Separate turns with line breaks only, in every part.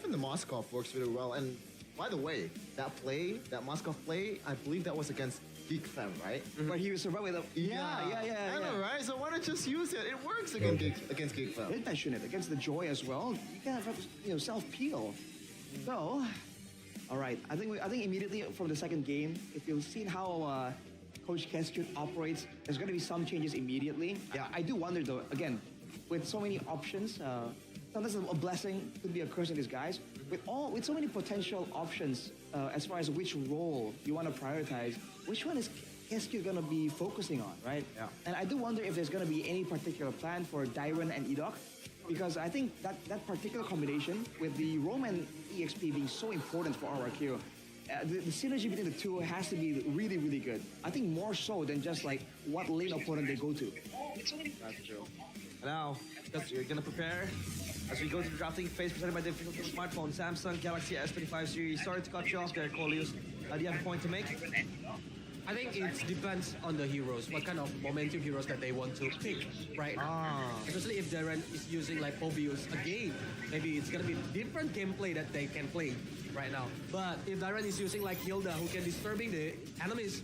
even the Moskov works really well. And by the way, that Moskov play, I believe that was against Geek Fem, right?
Where he was surviving with a...
I know, right? So why not just use it? It works against Geek Fem.
Did mention it against the Joy as well. You can have self-peel. So, all right. I think immediately from the second game, if you've seen how Coach Keskut operates, there's going to be some changes immediately. Yeah, I do wonder though. Again, with so many options, sometimes a blessing could be a curse in disguise. With so many potential options as far as which role you want to prioritize, which one is Keskut going to be focusing on, right?
Yeah.
And I do wonder if there's going to be any particular plan for Dairon and Edok, because I think that particular combination with the Roman EXP being so important for RRQ, the synergy between the two has to be really, really good. I think more so than just like what lane opponent they go to.
That's true. Now, you're gonna prepare as we go to the drafting phase presented by the official smartphone, Samsung Galaxy S25 series. Sorry to cut you off there, Colius. Do you have a point to make?
I think it depends on the heroes, what kind of momentum heroes that they want to pick right now. Especially if Darren is using like Pobius again, maybe it's gonna be different gameplay that they can play right now. But if Darren is using like Hilda, who can disturbing the enemy's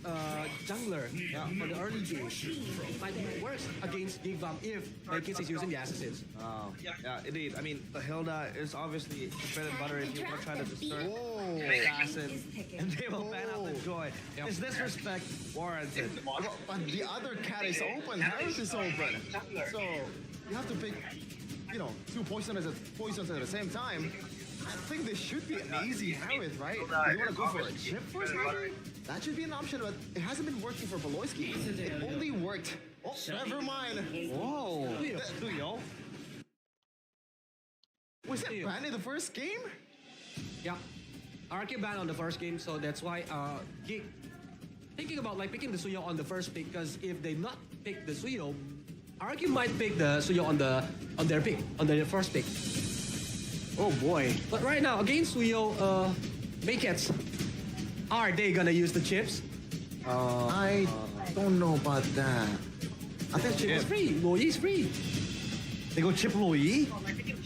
jungler for the early game, it might be worse against Gigvam if Bakis is using the assassins.
Yeah, indeed. I mean, the Hilda is obviously the bread and butter if you want to try to disturb the assassin, and they will ban out the Joy. Is disrespect warranted?
But the other cat is open. Harris is open. So you have to pick, two poisons at the same time. I think this should be an easy Harith, right? You want to go for a chip first, maybe? That should be an option, but it hasn't been working for Beloyski. It only worked. Oh, never mind.
Whoa.
Was that banned in the first game?
Yeah. RRQ banned on the first game, so that's why Geek thinking about like picking the Suyo on the first pick, because if they not pick the Suyo, RRQ might pick the Suyo on their first pick.
Oh boy.
But right now, against Suyo, Maykets, are they gonna use the chips?
I don't know about that.
I think chip is free. Loyi is free.
They go chip Loyi?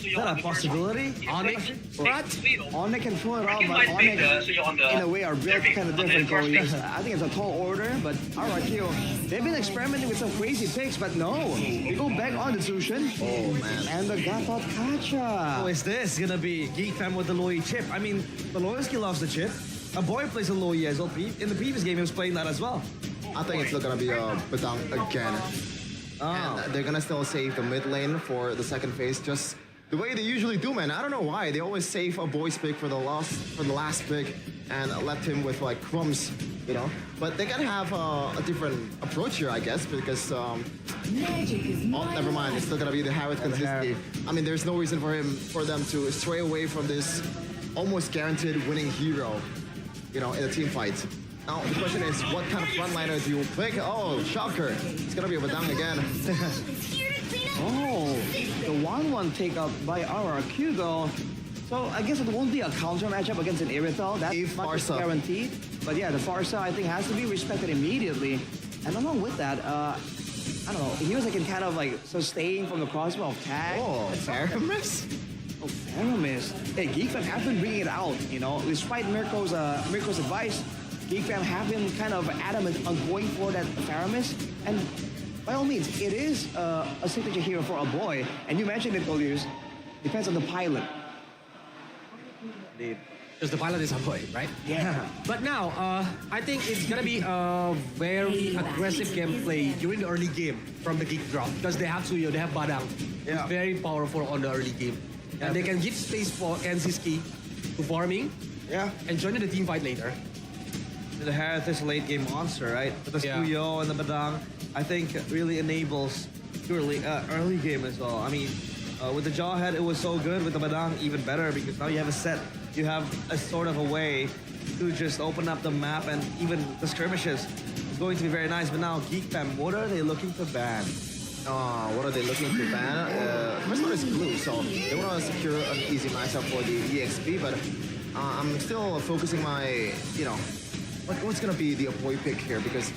Is that a possibility?
Onyx? What?
Onyx can pull it off, but Onyx in a way are built kind of different. I think it's a tall order, but RRQ, they've been experimenting with some crazy picks, but no. They go back on the Sushin.
Oh man.
And the Gatot Kacha.
Oh, is this gonna be Geek Fam with the Loyi chip? I mean, Beloyski loves the chip. A boy plays a Loyi as well. In the previous game, he was playing that as well.
I think it's still gonna be a Badang again. And they're gonna still save the mid lane for the second phase, just the way they usually do, man. I don't know why. They always save a boy's pick for the last pick and left him with like crumbs, But they gotta have a different approach here, I guess, because never mind. It's still gonna be the Harith consistency. I mean, there's no reason for them to stray away from this almost guaranteed winning hero, in a team fight. Now the question is, what kind of frontliner do you pick? Oh, shocker! It's gonna be a Badang again.
Oh, the 1-1 take up by RRQ though. So I guess it won't be a counter matchup against an Irithel. That's much is guaranteed. But yeah, the Farsa I think has to be respected immediately. And along with that, I don't know, heroes that can kind of like sustain from the crossbow of tag.
Oh, Faramis?
Oh, Faramis. Hey, Geek Fam have been bringing it out, Despite Mirko's advice, Geek Fam have been kind of adamant on going for that Faramis. And by all means, it is a signature hero for a boy. And you mentioned it, Colius. Depends on the pilot.
Indeed.
Because the pilot is a boy, right?
Yeah.
But now, I think it's gonna be a very aggressive gameplay during the early game from the Geek drop. Because they have Suyo, they have Badang.
Yeah.
It's very powerful on the early game. And they can give space for Kensiski to farming and join the team fight later.
The Harith is a late game monster, right? But the Suyo and the Badang, I think really enables purely early game as well. I mean, with the Jawhead, it was so good. With the Badang, even better, because now you have a set. You have a sort of a way to just open up the map, and even the skirmishes is going to be very nice. But now, Geek Fam, what are they looking to ban?
What are they looking to ban? First one is blue, so they want to secure an easy matchup for the EXP, but I'm still focusing my, what's going to be the boy pick here, because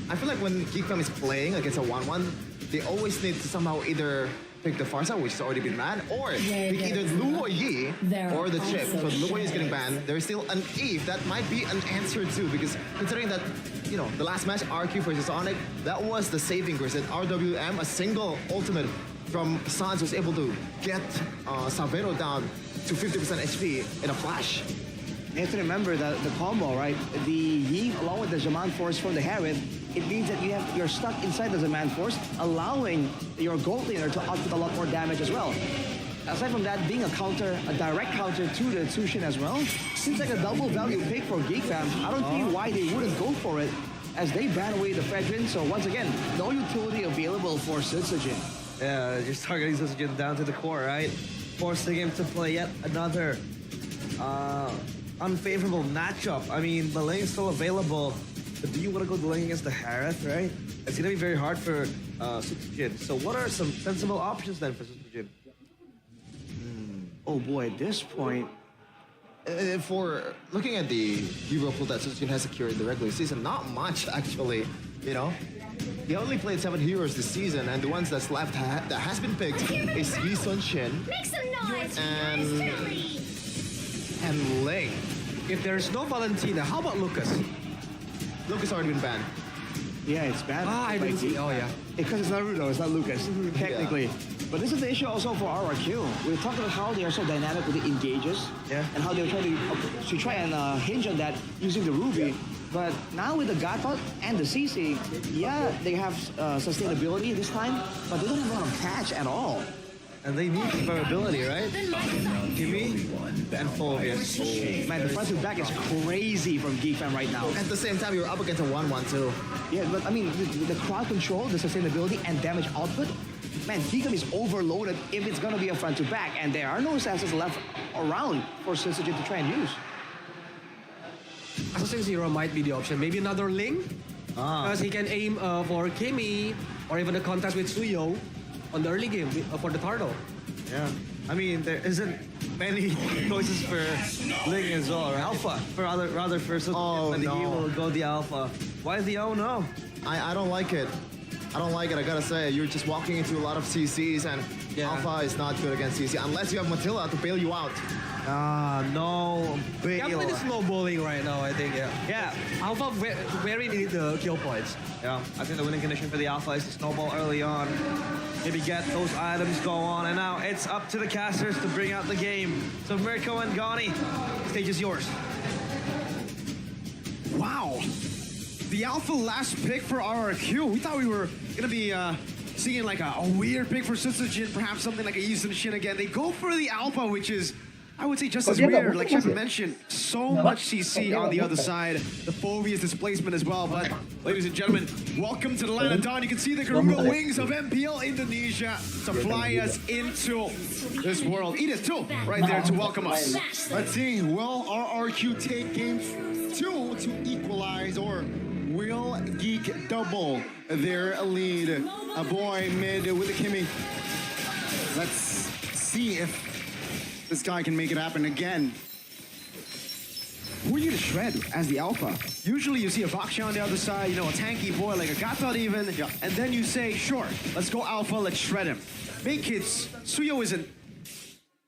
I feel like when Geek Fam is playing against a 1-1, they always need to somehow either pick the Farsa, which has already been banned, or pick either Lu or Yi or the chip. So look when he's getting banned. There's still an Eve. That might be an answer too, because considering that, you know, the last match, RQ versus Onyx, that was the saving grace. That RWM, a single ultimate from Sans, was able to get Savero down to 50% HP in a flash.
You have to remember that the combo, right? The Yi along with the Zaman Force from the Harith, it means that you're stuck inside the Zaman Force, allowing your gold laner to output a lot more damage as well. Aside from that, being a direct counter to the Tsushin as well, seems like a double value pick for Geek fam. I don't see why they wouldn't go for it as they ban away the Fredrin. So once again, no utility available for Sitsujin.
Yeah, just targeting Sitsujin down to the core, right? Forcing him to play yet another unfavorable matchup. I mean, the lane's still available, but do you want to go the lane against the Harith, right? It's going to be very hard for Sitsujin. So what are some sensible options then for Sitsujin?
Oh boy, at this point,
For looking at the hero pool that Sitsujin has secured in the regular season, not much actually, you know? He only played 7 heroes this season, and the ones that's left that has been picked is Yi Sun-shin
Make some noise.
and Ling.
If there's no Valentina, how about Lucas?
Lucas already been banned.
yeah, it's bad.
I
by
didn't see.
Geek.
Oh yeah.
Because it's not Rudo, it's not Lucas, technically. But this is the issue also for RRQ. We talked about how they are so dynamic with the engages, and how they're trying to try and hinge on that using the Ruby. But now with the Godpot and the CC, yeah, they have sustainability this time, but they don't have a lot of catch at all.
And they need survivability, right? Gimme and Phobius.
Man, the front to back is crazy from Geek Fam right now.
At the same time, you're up against a 1-1 too.
Yeah, but I mean, the crowd control, the sustainability, and damage output, man, Geek Fam is overloaded if it's gonna be a front to back, and there are no assassins left around for Sitsujin to try and use.
Assassin's Hero might be the option. Maybe another Ling, because he can aim for Kimi or even a contest with Suyo on the early game for the Turtle.
Yeah. I mean, there isn't many choices for Ling as well, or Alpha. For rather for Sitsujin,
Oh,
but he
no.
will go the Alpha. Why the oh no?
I don't like it. I don't like it, I gotta say. You're just walking into a lot of CCs, and Alpha is not good against CC, unless you have Matilla to bail you out.
No.
Yeah,
Bail.
but it's snowballing right now, I think, yeah.
Yeah.
Alpha very need the kill points.
Yeah, I think the winning condition for the Alpha is to snowball early on. Maybe get those items go on, and now it's up to the casters to bring out the game. So Mirko and Gani, stage is yours.
Wow. The Alpha last pick for RRQ. We thought we were going to be seeing like a weird pick for Sitsujin, perhaps something like a Yi Sun-shin again. They go for the Alpha, which is, I would say, just as weird. Like Shepard mentioned, so much CC on the other side. The Phobia's displacement as well. But, ladies and gentlemen, welcome to the Land of Dawn. You can see the Garuda wings of MPL Indonesia to fly us into this world. Edith, too, right there to welcome us.
Let's see, will RRQ take game 2 to equalize, or will Geek double their lead? A boy mid with a Kimmy. Let's see if this guy can make it happen again.
Who are you to shred as the Alpha? Usually you see a Baksha on the other side, you know, a tanky boy like a Gatot even, and then you say, sure, let's go Alpha, let's shred him. Big kids, Suyo isn't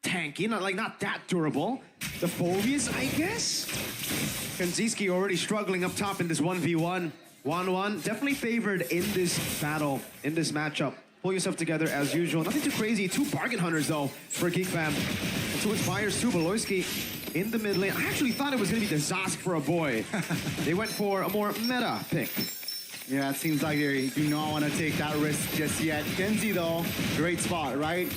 tanky, not that durable. The Phobias, I guess? Kanziski already struggling up top in this 1v1. 1-1, definitely favored in this battle, in this matchup. Pull yourself together as usual. Nothing too crazy. 2 bargain hunters though for Geek Fam. And 2 inspires too. Beloyski in the mid lane. I actually thought it was gonna be the Zosk for a boy. They went for a more meta pick.
Yeah, it seems like they do not want to take that risk just yet. Genji though, great spot, right?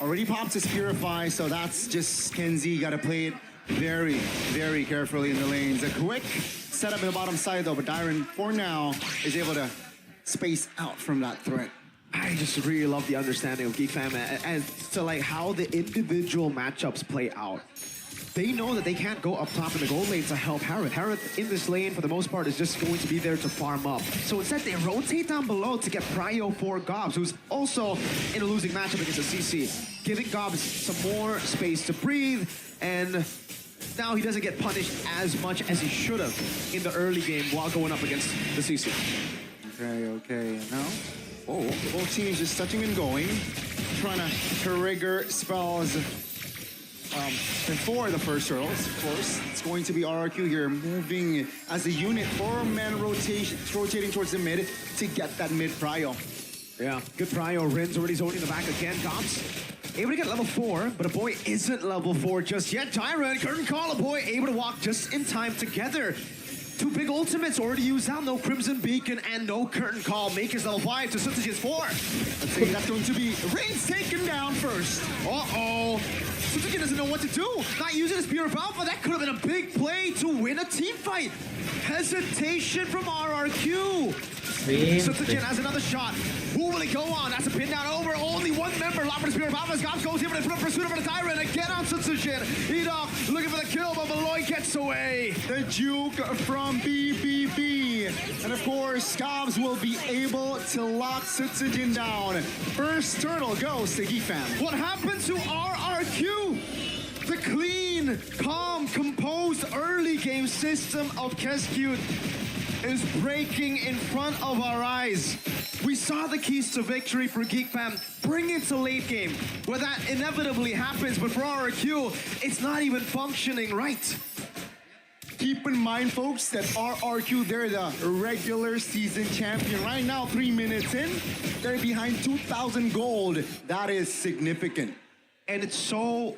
Already popped his Purify, so that's just Kenzie. Got to play it very, very carefully in the lanes. A quick setup in the bottom side though, but Dyron, for now, is able to space out from that threat.
I just really love the understanding of Geek Fam as to like how the individual matchups play out. They know that they can't go up top in the gold lane to help Harith. Harith in this lane, for the most part, is just going to be there to farm up. So instead, they rotate down below to get prio for Gobs, who's also in a losing matchup against the CC, giving Gobs some more space to breathe, and now he doesn't get punished as much as he should have in the early game while going up against the CC.
Okay, now, both teams just touching and going, trying to trigger spells. And for the first turtles, of course, it's going to be RRQ here moving as a unit, 4-man rotation, rotating towards the mid to get that mid prio.
Yeah, good prio. Rin's already zoning the back again. Gops able to get level 4, but a boy isn't level 4 just yet. Tyrant, Curtain Call, a boy able to walk just in time together. 2 big ultimates already used out. No Crimson Beacon and no Curtain Call. Makers level 5 to Sutsujin's 4.
Let's see, that's going to be Rin's taken down first.
Uh-oh. Sutsujin doesn't know what to do. Not using his Spear of Alpha. That could have been a big play to win a team fight. Hesitation from RRQ. Sutsujin has another shot. Who will he go on? That's a pin down over. Only one member. Lock for the Spear of Alpha. Gops goes in for the pursuit of the Tyrant. Again on Sutsujin. Edok looking for the kill, but Malloy gets away.
The juke from BBB. And of course, Scabs will be able to lock Sutsujin down. First turtle goes to Geek Fam.
What happened to RRQ? The clean, calm, composed early game system of Keskute is breaking in front of our eyes. We saw the keys to victory for Geek Fam. Bring it to late game, where that inevitably happens, but for RRQ, it's not even functioning right.
Keep in mind, folks, that RRQ, they're the regular season champion. Right now, 3 minutes in, they're behind 2,000 gold. That is significant.
And it's so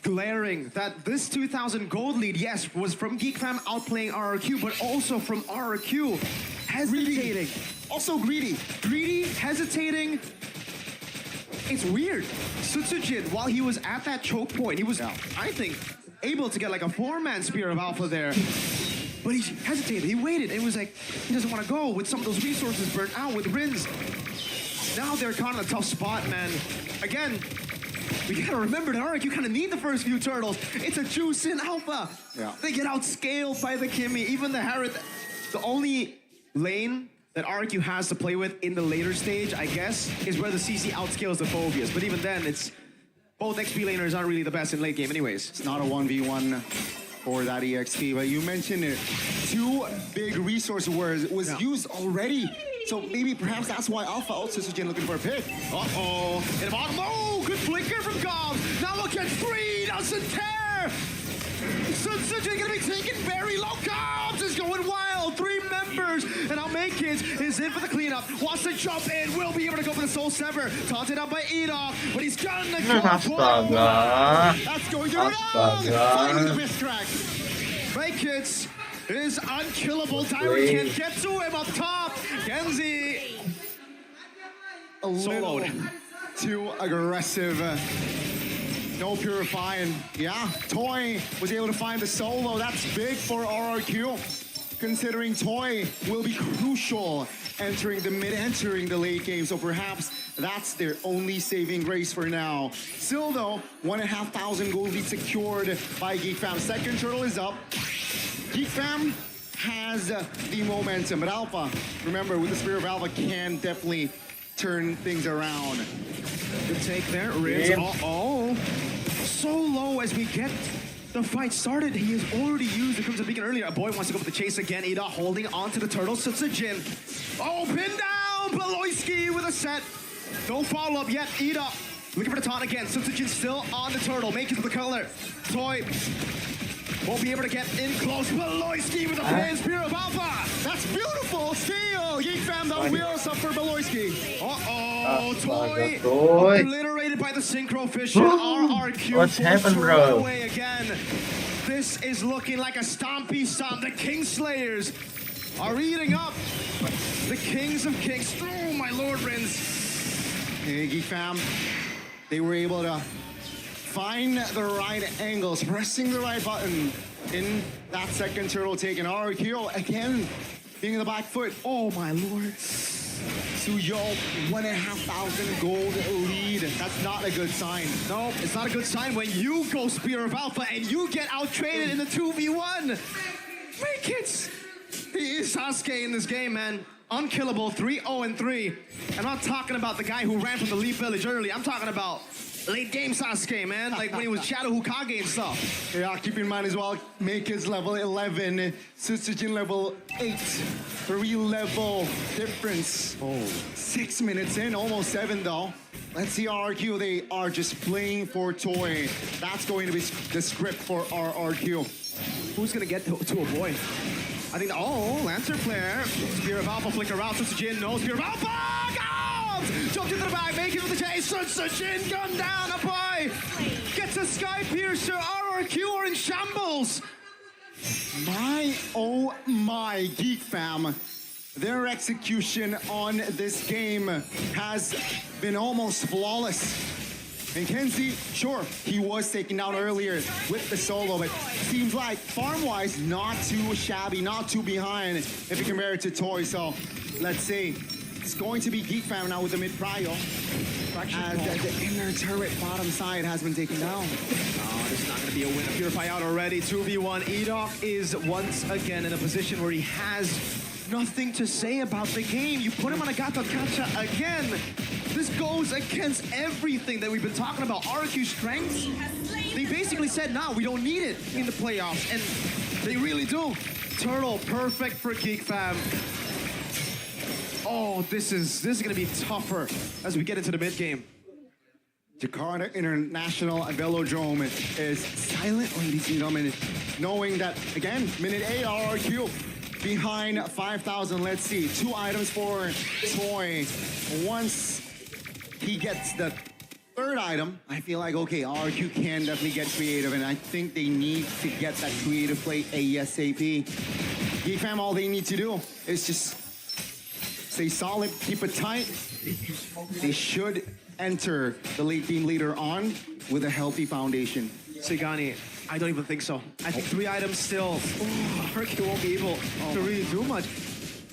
glaring that this 2,000 gold lead, yes, was from Geek Fam outplaying RRQ, but also from RRQ hesitating.
Also greedy.
Greedy, hesitating. It's weird. Sutsujin, while he was at that choke point, he was, I think, able to get like a 4-man Spear of Alpha there. But he hesitated, he waited, and it was like, he doesn't want to go with some of those resources burnt out with Rins. Now they're kind of in a tough spot, man. Again, we gotta remember that RRQ kind of need the first few turtles. It's a juice in Alpha.
Yeah.
They get outscaled by the Kimmy, even the Harith. The only lane that RRQ has to play with in the later stage, I guess, is where the CC outscales the Phobias. But even then, it's both XP laners aren't really the best in late game anyways.
It's not a 1v1 for that EXP, but you mentioned it. 2 big resource was used already. So maybe perhaps that's why Alpha also is looking for a pick.
Uh-oh. In the bottom. Oh, good flicker from Gob. Now look at 3. Doesn't tear. Sutsujin gonna be taken very low. Gobbs is going wild. 3 members. And now Makins is in for the cleanup. Wants to jump in. Will be able to go for the Soul Sever. Taunted out by Edok. But he's gonna go.
Astaga.
That's going to finding the mist crack.
Makins is unkillable. Tyrant can't get to him up top. Genzi.
A little
Soloed.
too aggressive. No purifying. Yeah, Toy was able to find the solo. That's big for RRQ, considering Toy will be crucial entering the mid, entering the late game. So perhaps that's their only saving grace for now. Still though, 1,500 gold lead secured by Geek Fam. Second turtle is up. Geek Fam has the momentum, but Alpha, remember, with the Spear of Alpha, can definitely turn things around.
Good take there, Riz. Uh-oh. So low as we get the fight started. He has already used the Crimson Beacon earlier. A boy wants to go for the chase again. Ida holding on to the turtle. Sutsujin. Oh, pin down. Beloyski with a set. No follow-up yet. Ida looking for the taunt again. Sutsujin still on the turtle. Making the color. Toy won't be able to get in close. Beloyski with a pin. Spear of Alpha.
That's beautiful. Steal. Geek Fam, the wheels up for Beloyski.
Uh-oh. Toy
Toy.
obliterated by the Synchro Fish and RRQ.
What's happened, bro?
Away again. This is looking like a stompy stomp. The Kingslayers are eating up the Kings of Kings. Oh, my Lord, Rins.
Hey, Geek Fam, they were able to find the right angles, pressing the right button in that second turtle take. And RRQ again being in the back foot.
Oh, my Lord.
Suyo, 1,500 gold lead. That's not a good sign.
No, it's not a good sign when you go Spear of Alpha and you get out-traded in the 2v1. Make it. He is Sasuke in this game, man. Unkillable, 3-0-3. I'm not talking about the guy who ran from the Leaf Village early. I'm talking about late game Sasuke, man. Like when he was Shadow Hokage and stuff.
Yeah, keep in mind as well, Maker's level 11, Sutsujin level 8. 3 level difference.
Oh.
6 minutes in, almost 7 though. let's see RRQ. They are just playing for toy. That's going to be the script for RRQ.
Who's gonna get to a boy? I think, oh, Lancer Flare. Spear of Alpha flicker out. Jin, no Spear of Alpha! Goes! Jumps into the back, making for the chase. Jin, gun down, a boy! Gets a Sky Piercer. RRQ are in shambles.
Oh my, Geek Fam. Their execution on this game has been almost flawless. And Kenzie, sure, he was taken down earlier with the solo, but seems like farm-wise, not too shabby, not too behind if you compare it to Toy. So let's see. It's going to be Geek Fam now with the mid-prio. As the inner turret bottom side has been taken down.
Oh, this is not going to be a win. Purify out already. 2v1. Edok is once again in a position where he has nothing to say about the game. You put him on a Gato Kacha again. This goes against everything that we've been talking about. RQ's strengths. They basically said, nah, we don't need it in the playoffs. And they really do. Turtle, perfect for Geek Fam. Oh, this is going to be tougher as we get into the mid game.
Jakarta International Velodrome is silent, ladies and gentlemen, knowing that, again, minute 8 RRQ behind 5,000. Let's see, 2 items for Toy. Once he gets the 3rd item, I feel like, okay, RQ can definitely get creative, and I think they need to get that creative play ASAP. Geek Fam, all they need to do is just stay solid, keep it tight. They should enter the late game later on with a healthy foundation.
Sigani, I don't even think so. I think 3 items still. RQ won't be able to really do much.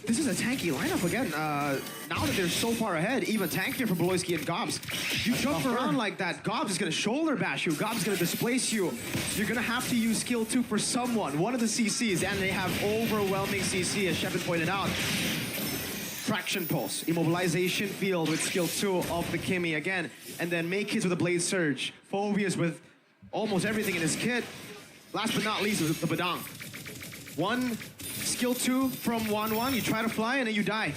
This is a tanky lineup again. Now that they're so far ahead, even tankier for Beloyski and Gobs. You jump around like that, Gobs is gonna shoulder bash you, Gobs is gonna displace you. You're gonna have to use skill 2 for someone, one of the CCs, and they have overwhelming CC, as Shepard pointed out. Traction Pulse, Immobilization Field with skill 2 of the Kimmy again, and then Make Kids with a Blade Surge, Phobias with almost everything in his kit. Last but not least, with the Badang. 1 skill 2 from 1-1, you try to fly and then you die.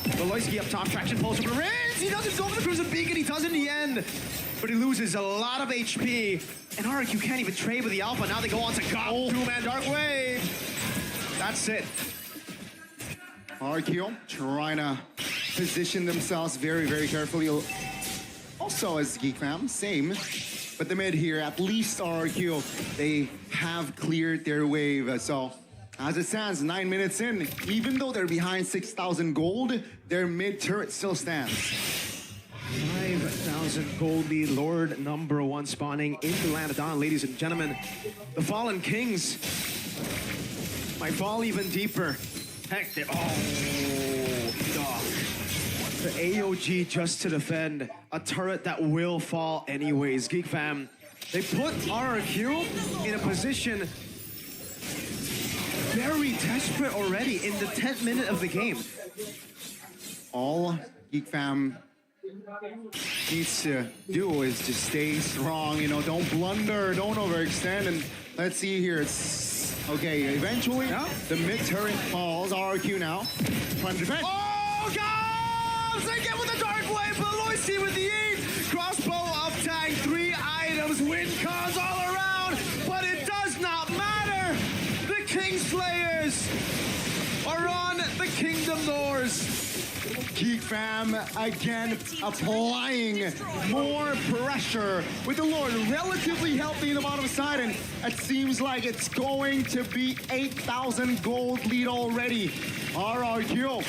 Beloyski up top, Traction Pulse from the Rins. He doesn't go for the Crimson Beacon, he does in the end. But he loses a lot of HP. And RQ can't even trade with the Alpha. Now they go on to Gob, 2-man Dark Wave. That's it.
RQ trying to position themselves very, very carefully. Also as Geek Fam, same. But the mid here, at least RQ, they have cleared their wave. So as it stands, 9 minutes in, even though they're behind 6,000 gold, their mid turret still stands.
5,000 gold lead, Lord number 1 spawning into Land of Dawn, ladies and gentlemen. The Fallen Kings might fall even deeper. Heck, the AOG just to defend a turret that will fall anyways. Geek Fam, they put RRQ in a position very desperate already in the 10th minute of the game.
All Geek Fam needs to do is just stay strong, you know, don't blunder, don't overextend, and let's see here, it's okay, eventually the mid turret falls, RRQ now, trying to defend.
Oh, God! They get with the Dark Wave, Beloyski with the 8, crossbow up tank, 3 items, win cons all around, but it does not matter! The Kingslayers are on the Kingdom doors.
Geek Fam again applying more pressure with the Lord relatively healthy in the bottom side, and it seems like it's going to be 8,000 gold lead already. RRQ,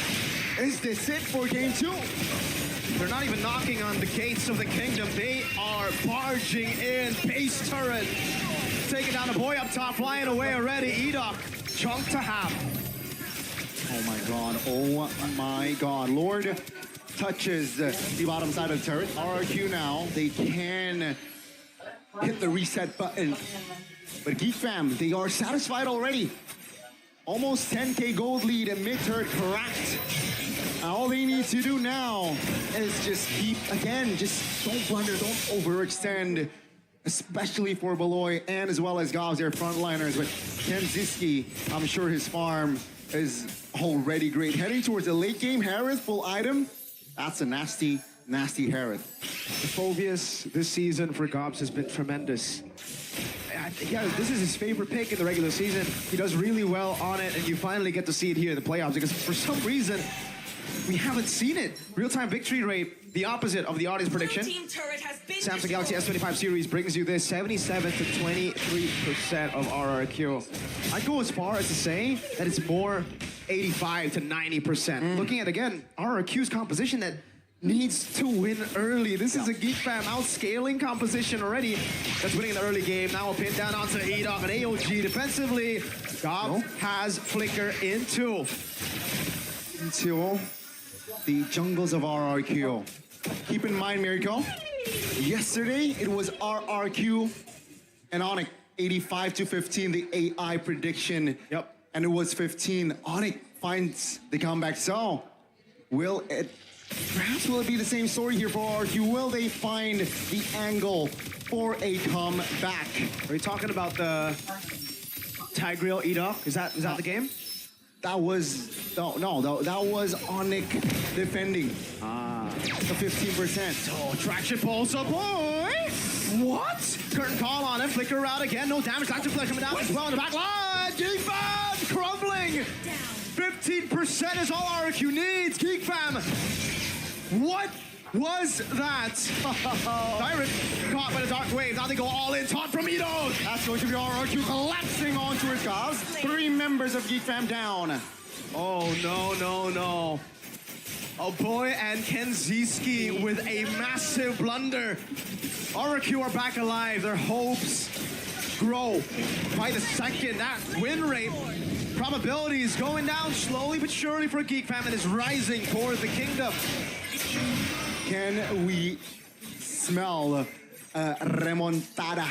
is this it for game 2?
They're not even knocking on the gates of the kingdom. They are barging in. Base turret. Taking down a boy up top, flying away already. Edok, chunk to half.
Oh my god. Lord touches the bottom side of the turret. RRQ now, they can hit the reset button. But Geek Fam, they are satisfied already. Almost 10k gold lead and mid turret cracked. All they need to do now is just keep, again, just don't blunder, don't overextend, especially for Beloy and as well as Gobs, their frontliners. But Kenziski, I'm sure his farm is already great. Heading towards the late game, Harris, full item. That's a nasty Nasty Harith.
The Phobius this season for Gobs has been tremendous. Yeah, this is his favorite pick in the regular season. He does really well on it, and you finally get to see it here in the playoffs because for some reason, we haven't seen it. Real-time victory rate, the opposite of the audience prediction. Samsung Galaxy S25 series brings you this 77 to 23% of RRQ. I'd go as far as to say that it's more 85 to 90%. Looking at, again, RRQ's composition that needs to win early. This is a Geek Fam outscaling composition already. That's winning in the early game. Now a pin down onto Edok and AOG defensively. Gob has Flicker into
the jungles of RRQ. Keep in mind, Miracle, yesterday it was RRQ and Onyx 85 to 15, the AI prediction.
Yep.
And it was 15. Onyx finds the comeback. So, perhaps will it be the same story here for RRQ? Will they find the angle for a comeback?
Are we talking about the Tigreal Edok? Is that the game?
That was that was Onyx defending. The 15%.
Oh, traction pulse up, boy! What? Curtain call on him, Flicker out again, no damage. Dr. Flicker coming down as well in the back line. Geek Fam crumbling. 15% is all RRQ needs. Geek Fam. What was that? Tyrant caught by the dark wave. Now they go all in. Taunt from Edo.
That's going to be RRQ collapsing onto his cars. 3 members of Geek Fam down.
Oh, no. Oh boy, and Kenziski with a massive blunder. RRQ are back alive. Their hopes grow by the second. That win rate probability is going down slowly but surely for Geek Fam and is rising toward the kingdom.
Can we smell remontada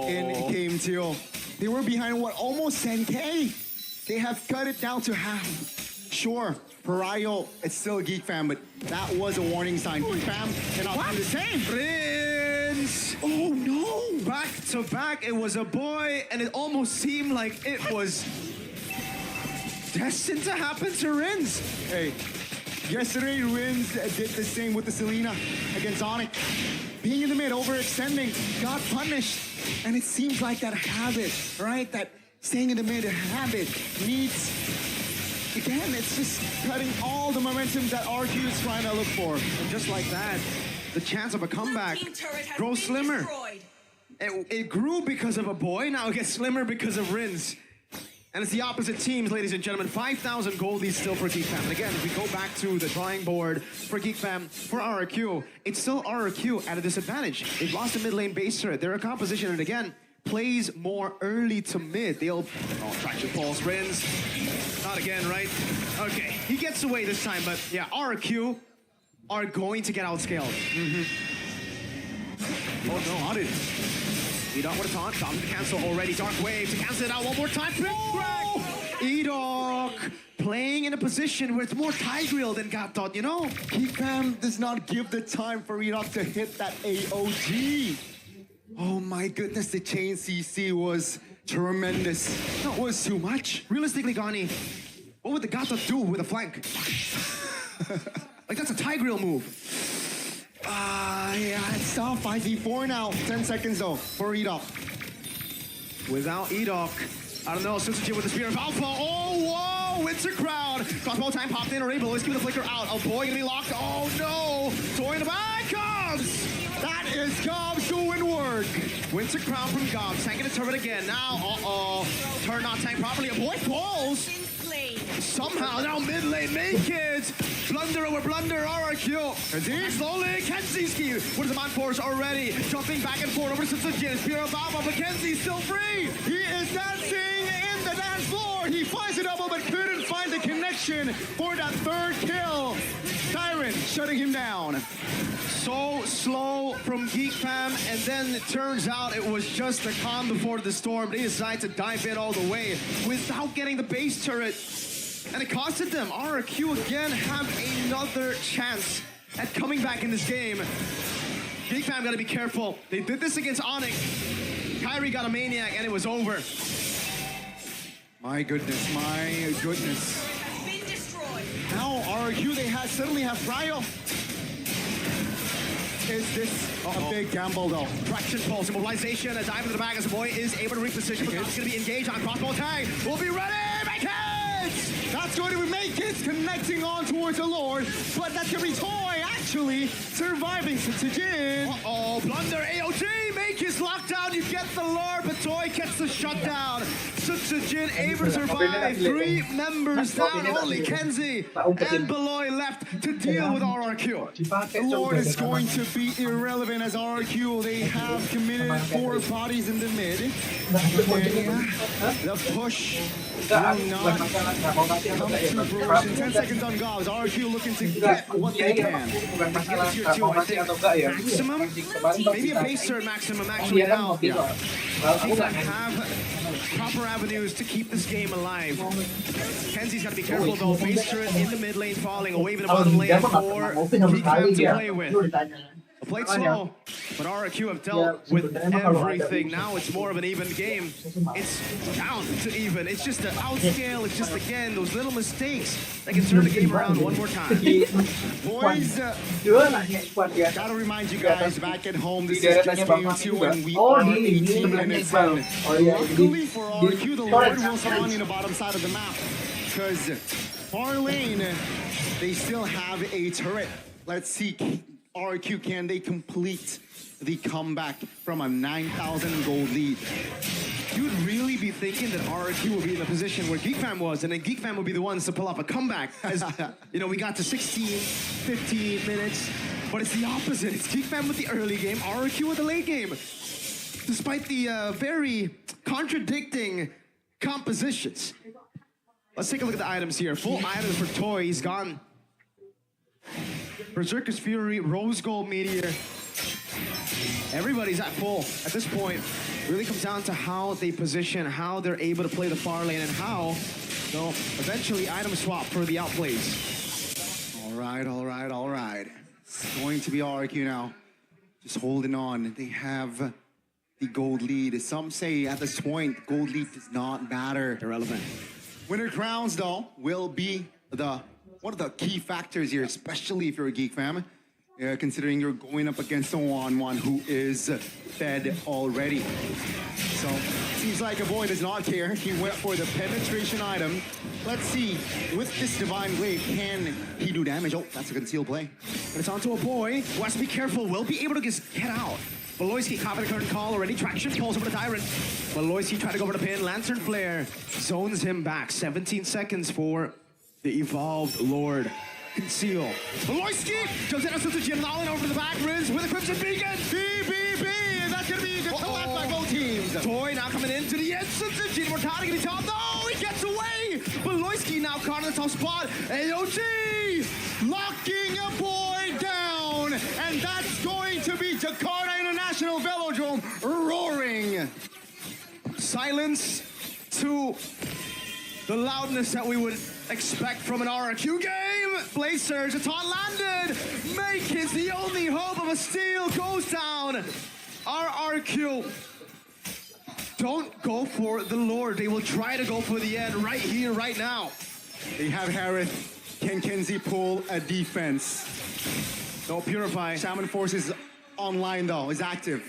in Game 2? They were behind, almost 10K? They have cut it down to half. Sure, Pariah, it's still a Geek Fam, but that was a warning sign. Geek Fam cannot do the same.
Prince! Oh no! Back to back, it was a boy, and it almost seemed like it was destined to happen to Rins.
Hey, yesterday Rins did the same with the Selena against Onyx. Being in the mid, overextending, got punished. And it seems like that habit, right? That staying in the mid habit needs, again, it's just cutting all the momentum that RQ is trying to look for.
And just like that, the chance of a comeback grows slimmer. It grew because of a boy, now it gets slimmer because of Rins. And it's the opposite teams, ladies and gentlemen. 5,000 goldies still for Geek Fam. And again, if we go back to the drawing board for Geek Fam, for RRQ, it's still RRQ at a disadvantage. They've lost the mid lane base turret. They're a composition, and again, plays more early to mid. They'll, traction pulse, Rins. Not again, right? Okay, he gets away this time, but yeah, RRQ are going to get outscaled. Oh no, how did Edok with a taunt, Dom to cancel already, Dark Wave to cancel it out one more time, big crack! Edok playing in a position where it's more Tigreal than Gapdot, you know?
Geek Fam does not give the time for Edok to hit that AOG. Oh my goodness, the chain CC was tremendous. That was too much.
Realistically, Gani, what would the Gapdot do with a flank? Like, that's a Tigreal move.
Yeah, it's now 5v4 now. 10 seconds though for Edok.
Without Edok, I don't know, Suzuki with the Spear of Alpha. Oh, whoa, Winter Crowd. Crossbow time popped in, able to keep the Flicker out. Oh boy, gonna be locked. Oh no, Toy in the back, Gobs. That is Gobs doing work. Winter Crown from Gobs, tanking the turret again. Now, turn not tank properly. A boy falls. Somehow now mid lane, make it! Blunder over blunder, RRQ. Slowly, Kenziski with the man force already. Jumping back and forth over to Suzuki. Spear of Alpha, but Kenzi's still free.
He is dancing in the dance floor. He finds a double, but couldn't find the connection for that third kill. Tyrant shutting him down.
So slow from Geek Fam, and then it turns out it was just the calm before the storm. They decided to dive in all the way without getting the base turret. And it costed them. RRQ again have another chance at coming back in this game. Geek Fam gotta be careful. They did this against Onyx. Kyrie got a Maniac and it was over.
My goodness, my goodness. Now RRQ, they suddenly have Pariah. Is this a big gamble though?
Traction pulse, immobilization, a dive into the back as the boy is able to reposition, but it's going to be engaged on crossbow tag. We'll be ready, make it!
That's going to be Make It connecting on towards the Lord, but that's going to be Toy actually surviving Sejin.
Uh-oh, blunder, AOG, Make It's locked down, you get the Lord, but Toy gets the shutdown. Sejin able to survive, 3 members down, only Kenzie and Beloy left to deal with RRQ.
The Lord is going to be irrelevant as RQ. They have committed 4 bodies in the mid. The push will not come to fruition. 10 seconds on Gobs. RQ looking to get what they can.
Tier 2, I think, maximum, maybe a base turn maximum actually now. Defense have proper avenues to keep this game alive. Kenzie's got to be careful though. Base turret in the mid lane falling, away from the bottom lane for Geek to play with. Played slow, but RRQ have dealt with everything. Now it's more of an even game. It's down to even. It's just an outscale. It's just, again, those little mistakes that can turn the game around one more time.
Boys, gotta remind you guys, back at home, this is just game 2 and we are 18 minutes in. Luckily for RQ, the Lord will spawn in the bottom side of the map, because far lane, they still have a turret. Let's see, RQ, can they complete the comeback from a 9,000 gold lead?
You'd really be thinking that RRQ will be in the position where Geek Fam was, and then Geek Fam will be the ones to pull off a comeback. As you know, we got to 16, 15 minutes, but it's the opposite. It's Geek Fam with the early game, RRQ with the late game. Despite the very contradicting compositions. Let's take a look at the items here. Full items for Toy, he's gone. Berserker's Fury, Rose Gold Meteor. Everybody's at full at this point. Really comes down to how they position, how they're able to play the far lane, and how they'll eventually item swap for the outplays.
All right. It's going to be RQ now. Just holding on. They have the gold lead. Some say at this point, gold lead does not matter.
Irrelevant.
Winter crowns, though, will be one of the key factors here, especially if you're a Geek Fam, considering you're going up against someone who is fed already. So, seems like a boy does not care. He went for the penetration item. Let's see, with this Divine Wave, can he do damage? Oh, that's a concealed play.
And it's onto a boy who has to be careful, will be able to just get out. Beloyski caught the current call already. Traction pulls over the Tyrant. Beloyski tried to go over the pin. Lantern Flare zones him back. 17 seconds for the Evolved Lord. Conceal. Beloyski jumps in to Jim Nolan over the back. Riz with a Crimson Beacon.
BBB, and that's going to be collapsed by both teams.
Toy now coming into the instance of Gene Mortati getting top. No, he gets away. Beloyski now caught in the top spot. AOG
Locking a boy down, and that's going to be Jakarta International Velodrome roaring.
Silence to the loudness that we would expect from an RRQ game. Blaze Surge, a taunt landed. Make It's the only hope of a steal goes down. RRQ don't go for the Lord. They will try to go for the end right here, right now.
They have Harith. Can Kenzie pull a defense?
No Purify.
Shaman Force is online though, is active.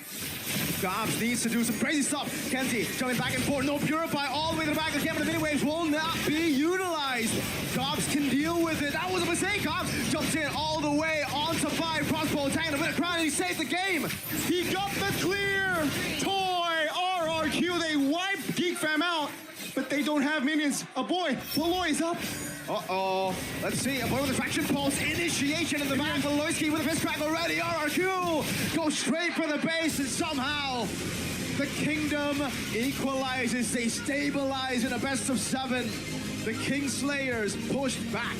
Gobs needs to do some crazy stuff. Kenzie jumping back and forth. No Purify all the way to the back. Again, but the mini waves will not be utilized. Gobs can deal with it. That was a mistake. Gobs jumps in all the way onto 5. Crossbow attack and a bit of crown, and he saved the game.
He got the clear. Toy RRQ. They wipe Geek Fam out, but they don't have minions. A boy, Beloy is up.
Uh-oh. Let's see. A boy with a fraction pulse. Initiation in the back. Beloyski with a fist crack already. RRQ go straight for the base, and somehow the Kingdom equalizes. They stabilize in a best of 7. The Kingslayers pushed back.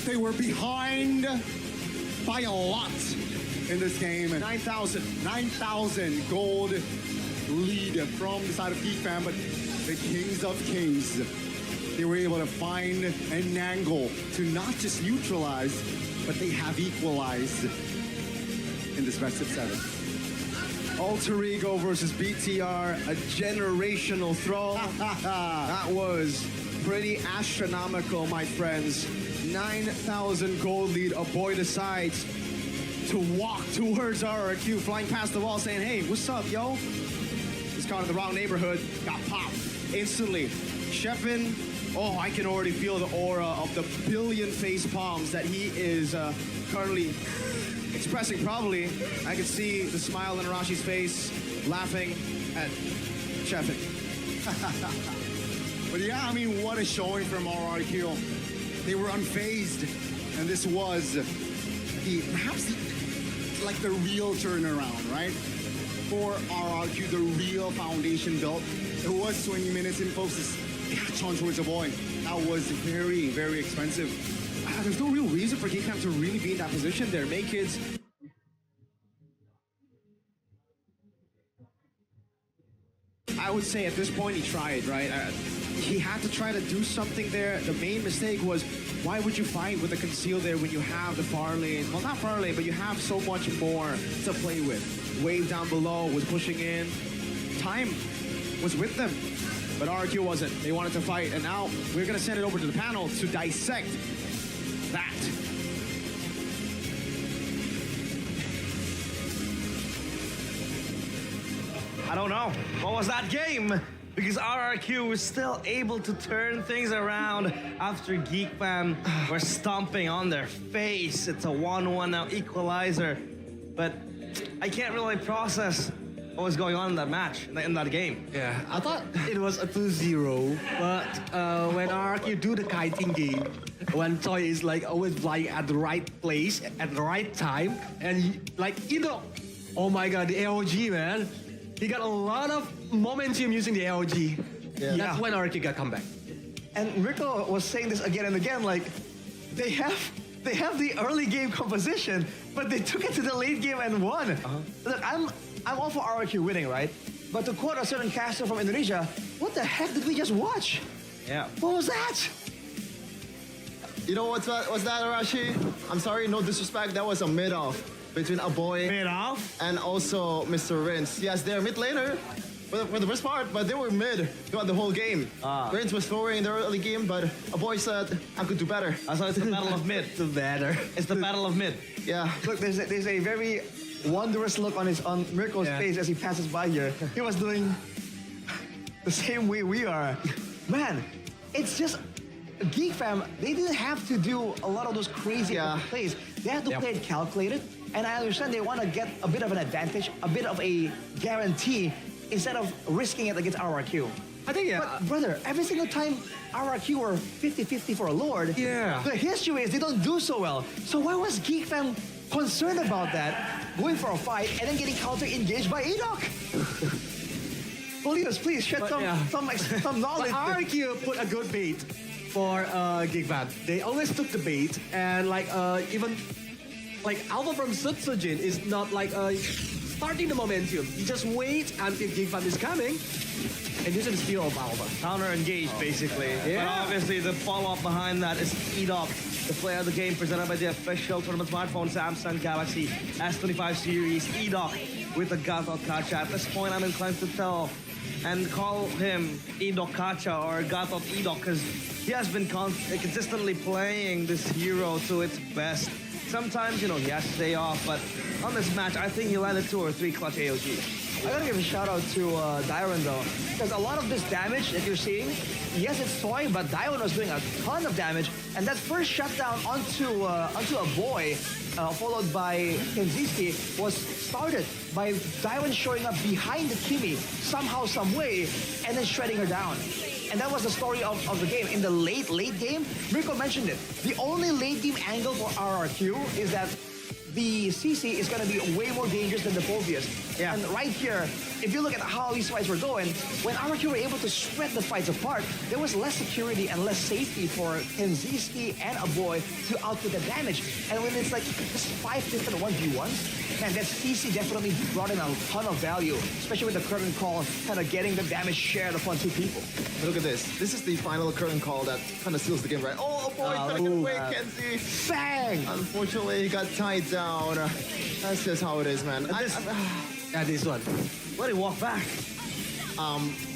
They were behind by a lot in this game.
9,000.
9,000 gold lead from the side of Geek Fam, but the Kings of Kings, they were able to find an angle to not just neutralize, but they have equalized in this best of 7.
Alter Ego versus BTR, a generational throw. That was pretty astronomical, my friends. 9,000 gold lead, a boy decides to walk towards RRQ, flying past the wall, saying, "Hey, what's up, yo?" He's caught in the wrong neighborhood, got popped instantly. Sheffin, oh, I can already feel the aura of the billion face palms that he is currently expressing. Probably, I can see the smile on Arashi's face, laughing at Sheffin.
But yeah, I mean, what a showing from RRQ. They were unfazed, and this was perhaps like the real turnaround, right? For RRQ, the real foundation built. It was 20 minutes in, folks. This catch on towards a boy. That was very, very expensive.
There's no real reason for Geek to really be in that position there. Make kids. I would say at this point he tried, right? He had to try to do something there. The main mistake was, why would you fight with a conceal there when you have the far lane? Well, not far lane, but you have so much more to play with. Wave down below was pushing in. Time was with them, but RQ wasn't. They wanted to fight, and now we're gonna send it over to the panel to dissect that.
I don't know. What was that game? Because RRQ was still able to turn things around after Geek Fam were stomping on their face. It's a 1-1 now equalizer. But I can't really process what was going on in that match, in that game.
Yeah, I thought it was a 2-0, but when RRQ do the kiting game, when Toy is like always flying at the right place at the right time, and oh my god, the AOG, man. He got a lot of momentum using the LG.
Yeah.
That's when RRQ got come back.
And Rico was saying this again and again, like, they have the early game composition, but they took it to the late game and won. Look, I'm all for RRQ winning, right? But to quote a certain caster from Indonesia, what the heck did we just watch?
Yeah.
What was that?
You know what's that, Arashi? I'm sorry, no disrespect. That was a mid-off between a boy
Mid-off?
and also Mr. Rince. Yes, they're mid laner for the first part, but they were mid throughout the whole game. Rince was scoring in the early game, but a boy said, I could do better.
So it's the battle of mid.
The better.
It's the battle of mid.
Yeah.
Look, there's a very wondrous look on Mirko's face as he passes by here. He was doing the same way we are. Man, it's just Geek Fam, they didn't have to do a lot of those crazy plays. They had to play it calculated, and I understand they want to get a bit of an advantage, a bit of a guarantee, instead of risking it against RRQ.
I think, yeah.
But brother, every single time RRQ were 50-50 for a Lord, the history is they don't do so well. So why was Geek Fam concerned about that, going for a fight, and then getting counter-engaged by Enoch? Polinos, please shed some knowledge.
But RRQ put a good bait for Geek Fam. They always took the bait, and even Alpha from Sutsujin is not starting the momentum. You just wait until Geek Fam is coming, and use the steal of Alpha.
Counter-engaged, basically.
Yeah.
But obviously, the follow-up behind that is Enoch, the player of the game presented by the official tournament smartphone Samsung Galaxy S25 series. Enoch with the Gatot Kacha. At this point, I'm inclined to tell and call him Enoch Kacha or Gatot Enoch because he has been consistently playing this hero to its best. Sometimes, he has to stay off, but on this match, I think he landed 2 or 3 clutch AOG.
I gotta give a shout out to Dyron though, because a lot of this damage that you're seeing, yes, it's Toy, but Dyron was doing a ton of damage, and that first shutdown onto a boy, followed by Kenziski, was started by Dyron showing up behind the Kimi somehow, some way, and then shredding her down. And that was the story of the game. In the late game, Mirko mentioned it. The only late game angle for RRQ is that the CC is going to be way more dangerous than the Phobias.
Yeah.
And right here, if you look at how these fights were going, when RRQ were able to spread the fights apart, there was less security and less safety for Kenziski and a boy to output the damage. And when it's just 5 different 1v1s, man, that CC definitely brought in a ton of value, especially with the curtain call kind of getting the damage shared upon 2 people.
Look at this. This is the final curtain call that kind of seals the game, right? Oh boy, trying to get away, Kenzie.
Bang!
Unfortunately, he got tied down. That's just how it is, man.
Yeah, this one.
Let him walk back.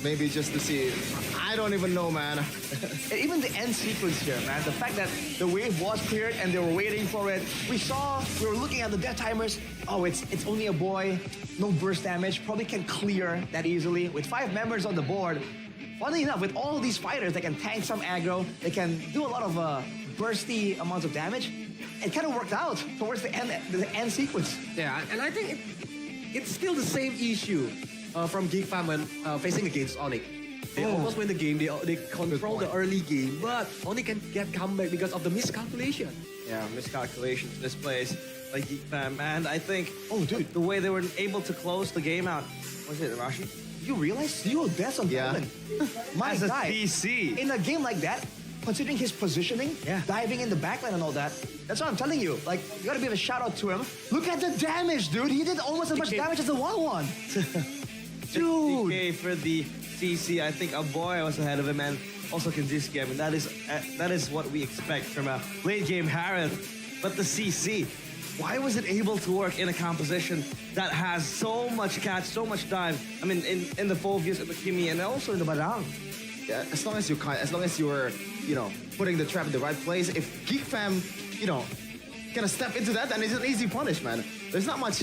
Maybe just to see. I don't even know, man.
And even the end sequence here, man, the fact that the wave was cleared and they were waiting for it. We were looking at the death timers. Oh, it's only a boy, no burst damage, probably can clear that easily. With 5 members on the board, funnily enough, with all these fighters, they can tank some aggro, they can do a lot of bursty amounts of damage. It kind of worked out towards the end sequence.
Yeah, and I think it's still the same issue from Geek Fam when facing against Onyx. They almost win the game, they control the early game, but only can get comeback because of the miscalculation.
Yeah, miscalculations misplaced by Geek Fam. And I think,
Oh, dude.
the way they were able to close the game out, was it Rashi?
You realize 0 deaths on
Yeah.
Talon? My
As a
guy,
PC.
in a game like that, considering his positioning, diving in the backline and all that, that's what I'm telling you. Like, you gotta give a shout out to him. Look at the damage, dude. He did almost as much damage as the 1-1. Dude.
DK for the CC. I think Aboy was ahead of him, and also Kanziski. I mean, that is what we expect from a late game Harith. But the CC, why was it able to work in a composition that has so much catch, so much dive? I mean, in the Phobius, in the Kimi, and also in the Badang.
Yeah, as long as you're, putting the trap in the right place, if Geek Fam, gonna step into that, then it's an easy punish, man. There's not much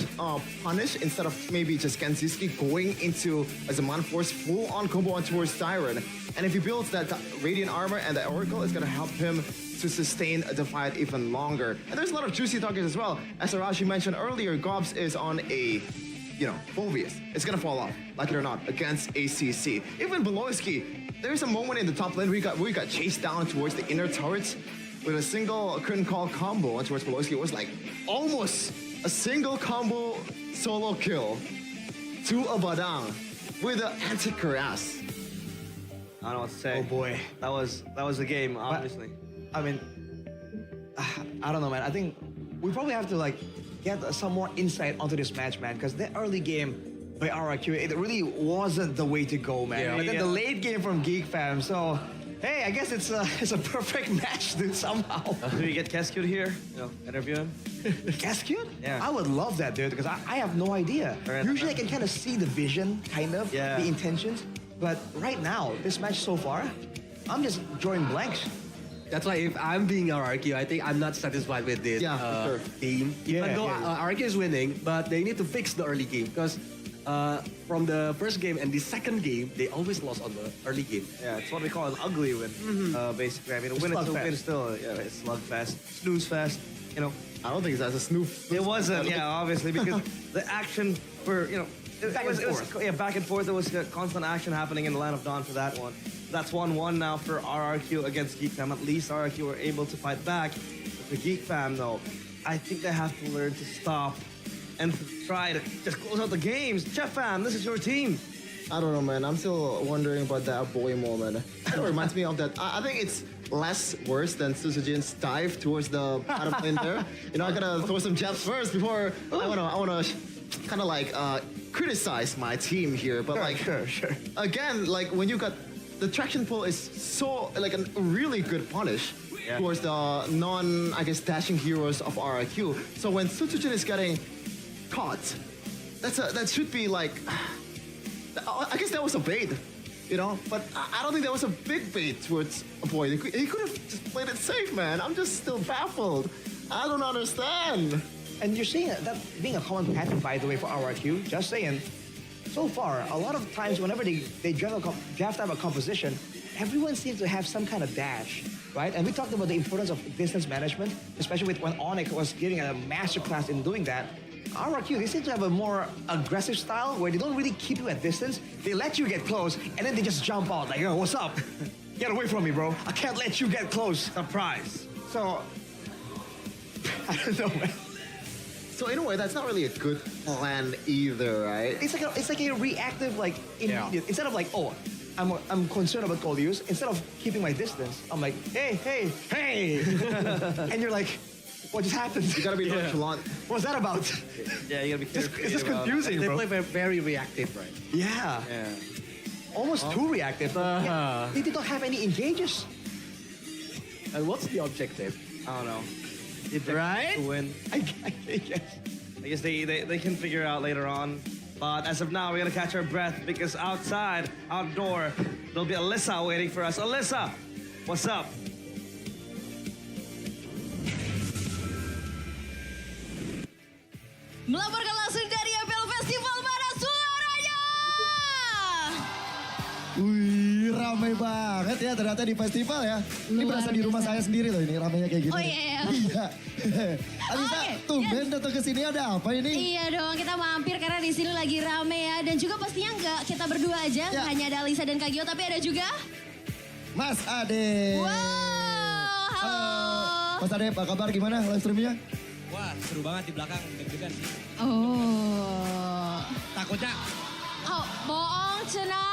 punish instead of maybe just Genziski going into as a Man Force full on combo on towards Siren. And if he builds that Radiant Armor and the Oracle, it's gonna help him to sustain the fight even longer. And there's a lot of juicy targets as well. As Arashi mentioned earlier, Gobs is on a Phobius. It's gonna fall off, like it or not, against ACC. Even Beloyski, there's a moment in the top lane where we got chased down towards the inner turrets with a single curtain call combo towards Beloyski. It was like almost a single combo solo kill to a Badang with an anti-cuirass.
I don't know what to say.
Oh boy.
That was the game, obviously.
I mean, I don't know, man. I think we probably have to get some more insight onto this match, man, because the early game by RRQ, it really wasn't the way to go, man.
Yeah.
But then the late game from Geek Fam, so hey, I guess it's a perfect match, dude. Somehow.
Do we get Keskut here? Interview him?
Cascade?
Yeah.
I would love that, dude, because I have no idea.
Right.
Usually I can kind of see the vision, kind of,
Yeah.
the intentions. But right now, this match so far, I'm just drawing blanks.
That's why if I'm being RRQ, I think I'm not satisfied with this
Yeah, for sure.
game. Even though RRQ is winning, but they need to fix the early game because from the first game and the second game, they always lost on the early game.
Yeah, it's what we call an ugly win, basically. I mean, a win is a win still. Yeah, it's slugfest, snooze fest.
I don't think that's a snoop.
It wasn't, yeah, obviously, because the action for, it was back and forth. There was constant action happening in the Land of Dawn for that one. That's 1-1 now for RRQ against Geek Fam. At least RRQ were able to fight back. But the Geek Fam, though, I think they have to learn to stop and try to just close out the games. Chef Fam, this is your team.
I don't know, man. I'm still wondering about that boy moment. It reminds me of that. I think it's less worse than Susujin's dive towards the bottom lane there. I gotta throw some jabs first before I wanna kind of criticize my team here. But
Sure.
again, when you got the traction pull is so a really good punish towards the dashing heroes of RIQ. So when Susujin is getting caught, that should be I guess that was a bait, but I don't think that was a big bait towards a boy. He could have just played it safe, man. I'm just still baffled. I don't understand.
And you're seeing that being a common pattern, by the way, for RRQ. Just saying, so far, a lot of times whenever they draft out a composition, everyone seems to have some kind of dash, right? And we talked about the importance of distance management, especially with when Onyx was giving a masterclass in doing that. RRQ, they seem to have a more aggressive style where they don't really keep you at distance. They let you get close, and then they just jump out like, yo, what's up? Get away from me, bro. I can't let you get close.
Surprise.
So, I don't know, man.
So in a way, that's not really a good plan either, right?
It's like a reactive, immediate. Instead of I'm concerned about goal use. Instead of keeping my distance, I'm like, hey, and you're like, what just happened?
You gotta be nonchalant.
What's that about?
Yeah, you gotta be careful.
It's just confusing,
They
bro.
play very reactive, right?
Yeah. Almost too reactive. Yeah, they did not have any engages.
And what's the objective?
I don't know.
Right?
To win.
I guess.
I guess they can figure out later on. But as of now, we're gonna catch our breath because outdoor, there'll be Alyssa waiting for us. Alyssa, what's up?
Melaporkan langsung dari Apple Festival, mana suaranya?
Wih, ramai banget ya ternyata di festival ya. Ini
Luar
berasa di rumah
biasa.
saya sendiri loh ini ramainya kayak gini.
Oh iya.
Iya. Alisa,
Oke,
tumben datang ke sini ada apa ini?
Iya dong, kita mampir karena di sini lagi rame ya. Dan juga pastinya nggak kita berdua aja,
Ya.
hanya ada Alisa dan Kak Gio, tapi ada juga...
Mas Ade.
Wow, halo.
Mas Ade, apa kabar? Gimana live streamingnya?
Wah, seru banget di belakang, deg-degan sih.
Oh.
Takutnya
Oh, bohong, Cena.